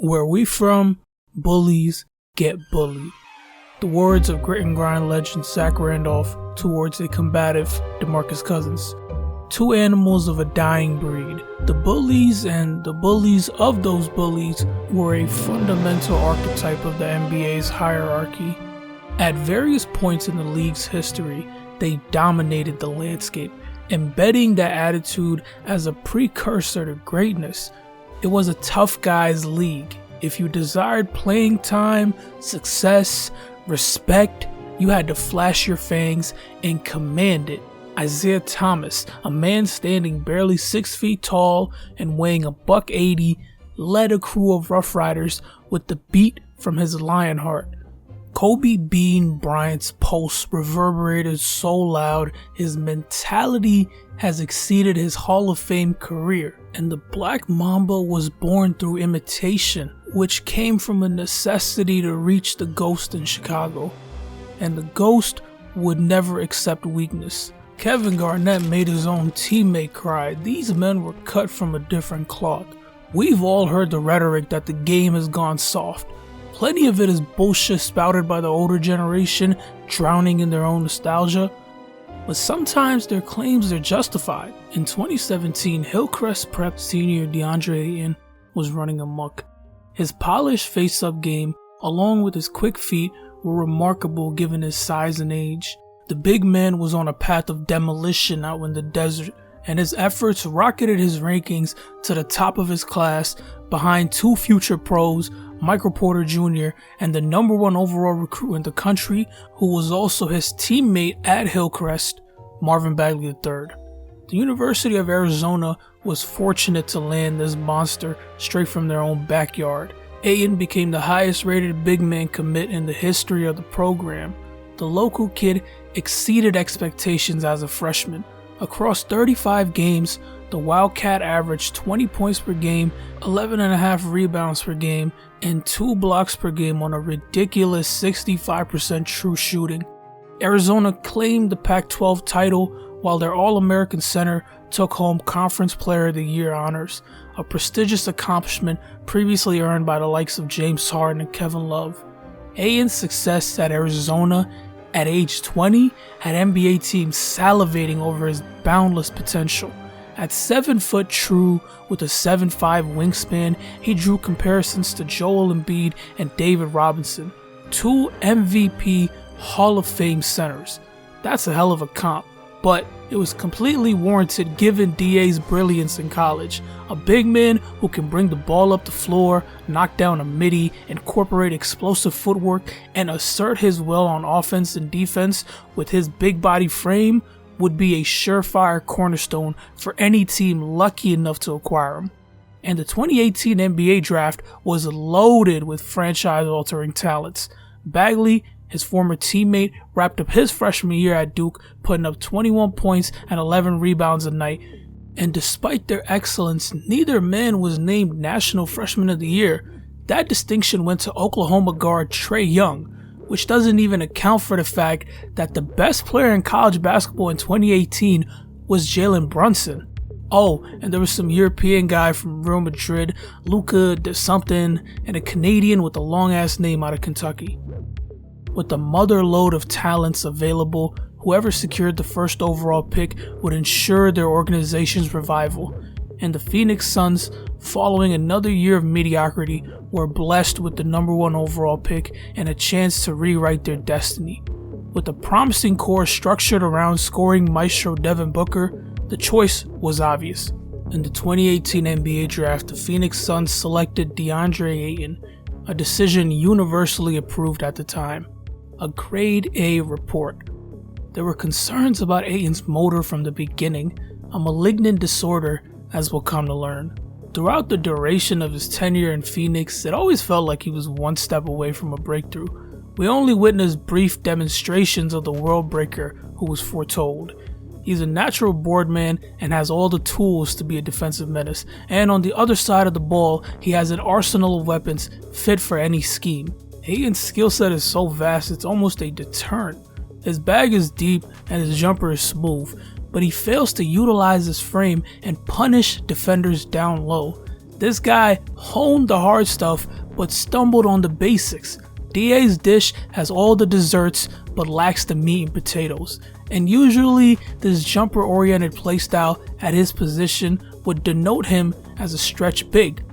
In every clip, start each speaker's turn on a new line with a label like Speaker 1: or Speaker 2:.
Speaker 1: Where we from, bullies get bullied. The words of grit and grind legend Zach Randolph towards a combative DeMarcus Cousins. Two animals of a dying breed. The bullies and the bullies of those bullies were a fundamental archetype of the NBA's hierarchy. At various points in the league's history, they dominated the landscape, embedding that attitude as a precursor to greatness. It was a tough guys league. If you desired playing time, success, respect, you had to flash your fangs and command it. Isaiah Thomas, a man standing barely 6 feet tall and weighing $180, led a crew of Rough Riders with the beat from his lion heart. Kobe Bean Bryant's pulse reverberated so loud his mentality has exceeded his Hall of Fame career, and the Black Mamba was born through imitation, which came from a necessity to reach the Ghost in Chicago, and the Ghost would never accept weakness. Kevin Garnett made his own teammate cry. These men were cut from a different cloth. We've all heard the rhetoric that the game has gone soft. Plenty of it is bullshit spouted by the older generation, drowning in their own nostalgia. But sometimes their claims are justified. In 2017, Hillcrest Prep senior DeAndre Ayton was running amok. His polished face-up game, along with his quick feet, were remarkable given his size and age. The big man was on a path of demolition out in the desert, and his efforts rocketed his rankings to the top of his class behind two future pros, Michael Porter Jr. and the #1 overall recruit in the country, who was also his teammate at Hillcrest, Marvin Bagley III. The University of Arizona was fortunate to land this monster straight from their own backyard. Ayton became the highest rated big man commit in the history of the program. The local kid exceeded expectations as a freshman. Across 35 games, the Wildcat averaged 20 points per game, 11.5 rebounds per game, and 2 blocks per game on a ridiculous 65% true shooting. Arizona claimed the Pac-12 title while their All-American center took home Conference Player of the Year honors, a prestigious accomplishment previously earned by the likes of James Harden and Kevin Love. Ayton's success at Arizona at age 20 had NBA teams salivating over his boundless potential. At 7 foot true with a 7'5" wingspan, he drew comparisons to Joel Embiid and David Robinson, two MVP Hall of Fame centers. That's a hell of a comp, but it was completely warranted given DA's brilliance in college. A big man who can bring the ball up the floor, knock down a midi, incorporate explosive footwork, and assert his will on offense and defense with his big body frame would be a surefire cornerstone for any team lucky enough to acquire him. And the 2018 NBA draft was loaded with franchise-altering talents. Bagley, his former teammate, wrapped up his freshman year at Duke, putting up 21 points and 11 rebounds a night. And despite their excellence, neither man was named National Freshman of the Year. That distinction went to Oklahoma guard Trae Young, which doesn't even account for the fact that the best player in college basketball in 2018 was Jalen Brunson. Oh, and there was some European guy from Real Madrid, Luka de something, and a Canadian with a long-ass name out of Kentucky. With the mother load of talents available, whoever secured the first overall pick would ensure their organization's revival, and the Phoenix Suns, following another year of mediocrity, were blessed with the #1 overall pick and a chance to rewrite their destiny. With a promising core structured around scoring maestro Devin Booker, the choice was obvious. In the 2018 NBA draft, the Phoenix Suns selected DeAndre Ayton, a decision universally approved at the time. A grade A report. There were concerns about Ayton's motor from the beginning, a malignant disorder as we'll come to learn. Throughout the duration of his tenure in Phoenix, it always felt like he was one step away from a breakthrough. We only witnessed brief demonstrations of the world breaker who was foretold. He's a natural board man and has all the tools to be a defensive menace, and on the other side of the ball, he has an arsenal of weapons fit for any scheme. Ayton's skill set is so vast it's almost a deterrent. His bag is deep and his jumper is smooth, but he fails to utilize his frame and punish defenders down low. This guy honed the hard stuff but stumbled on the basics. DA's dish has all the desserts but lacks the meat and potatoes, and usually this jumper-oriented playstyle at his position would denote him as a stretch big.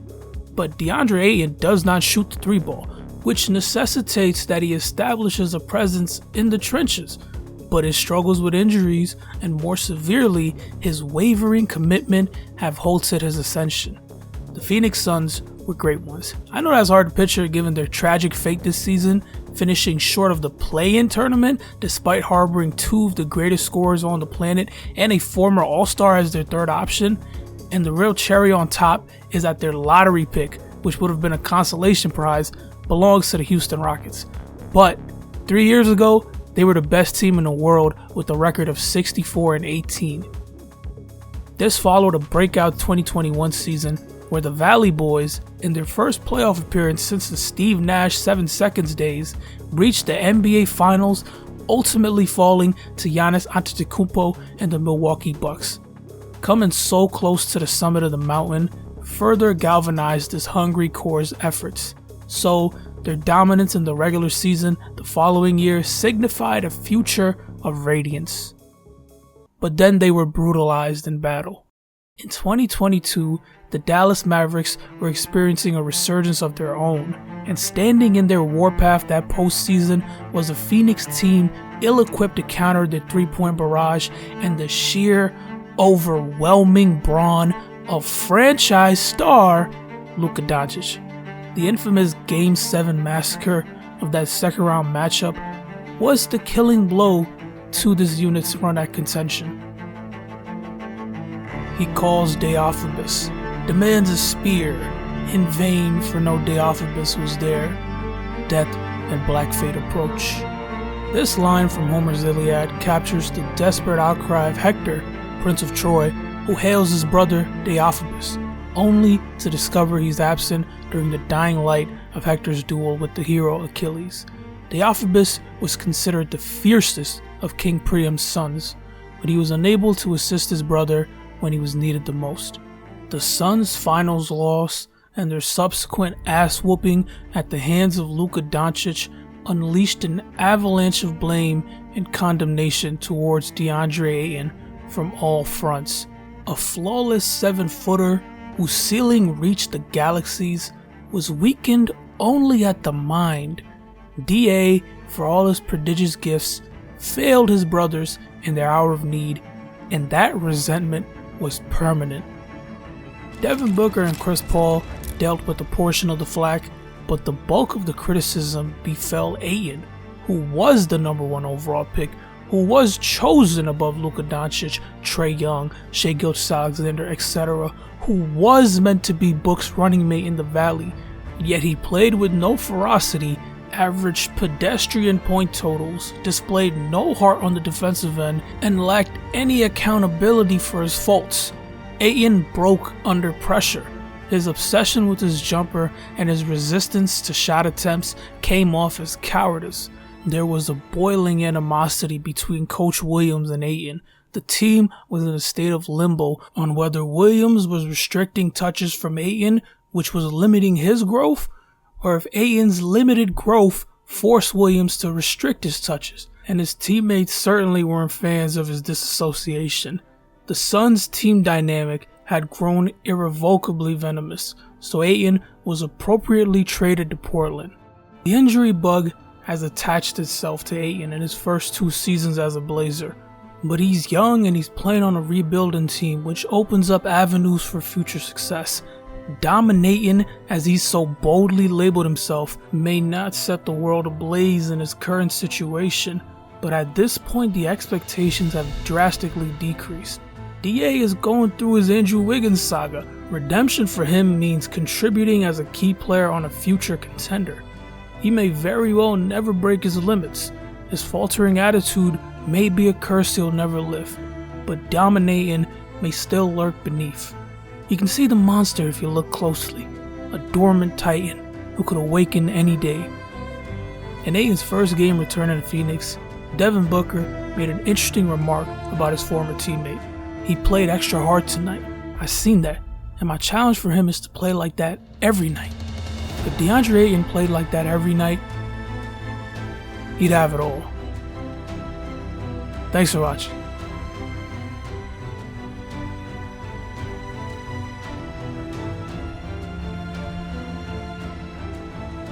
Speaker 1: But DeAndre Ayton does not shoot the 3-ball, which necessitates that he establishes a presence in the trenches, but his struggles with injuries, and more severely, his wavering commitment have halted his ascension. The Phoenix Suns were great ones. I know that's hard to picture given their tragic fate this season, finishing short of the play-in tournament despite harboring two of the greatest scorers on the planet and a former All-Star as their third option. And the real cherry on top is that their lottery pick, which would have been a consolation prize, belongs to the Houston Rockets. But 3 years ago, they were the best team in the world with a record of 64-18. This followed a breakout 2021 season where the Valley Boys, in their first playoff appearance since the Steve Nash 7 seconds days, reached the NBA Finals, ultimately falling to Giannis Antetokounmpo and the Milwaukee Bucks. Coming so close to the summit of the mountain further galvanized this hungry core's efforts. So, their dominance in the regular season the following year signified a future of radiance. But then they were brutalized in battle. In 2022, the Dallas Mavericks were experiencing a resurgence of their own, and standing in their warpath that postseason was a Phoenix team ill-equipped to counter their three-point barrage and the sheer, overwhelming brawn of franchise star Luka Doncic. The infamous Game 7 massacre of that second-round matchup was the killing blow to this unit's run at contention. He calls Deiphobus, demands a spear, in vain for no Deiphobus was there. Death and black fate approach. This line from Homer's Iliad captures the desperate outcry of Hector, Prince of Troy, who hails his brother Deiphobus, only to discover he's absent during the dying light of Hector's duel with the hero Achilles. Deiphobus was considered the fiercest of King Priam's sons, but he was unable to assist his brother when he was needed the most. The Suns' finals loss and their subsequent ass-whooping at the hands of Luka Doncic unleashed an avalanche of blame and condemnation towards DeAndre Ayton from all fronts. A flawless 7-footer whose ceiling reached the galaxies was weakened only at the mind. DA, for all his prodigious gifts, failed his brothers in their hour of need, and that resentment was permanent. Devin Booker and Chris Paul dealt with a portion of the flack, but the bulk of the criticism befell Ayton, who was the number 1 overall pick, who was chosen above Luka Doncic, Trae Young, Shai Gilgeous-Alexander, etc., who was meant to be Book's running mate in the Valley, yet he played with no ferocity, averaged pedestrian point totals, displayed no heart on the defensive end, and lacked any accountability for his faults. Ayton broke under pressure. His obsession with his jumper and his resistance to shot attempts came off as cowardice. There was a boiling animosity between Coach Williams and Ayton. The team was in a state of limbo on whether Williams was restricting touches from Ayton, which was limiting his growth, or if Ayton's limited growth forced Williams to restrict his touches, and his teammates certainly weren't fans of his disassociation. The Suns' team dynamic had grown irrevocably venomous, so Ayton was appropriately traded to Portland. The injury bug has attached itself to Ayton in his first 2 seasons as a Blazer, but he's young and he's playing on a rebuilding team, which opens up avenues for future success. Dominating, as he's so boldly labeled himself, may not set the world ablaze in his current situation, but at this point the expectations have drastically decreased. DA is going through his Andrew Wiggins saga. Redemption for him means contributing as a key player on a future contender. He may very well never break his limits. His faltering attitude may be a curse he'll never lift, but dominating may still lurk beneath. You can see the monster if you look closely, a dormant titan who could awaken any day. In Ayton's first game returning to Phoenix, Devin Booker made an interesting remark about his former teammate. "He played extra hard tonight. I seen that, And my challenge for him is to play like that every night. If DeAndre Ayton played like that every night, he'd have it all. Thanks for watching.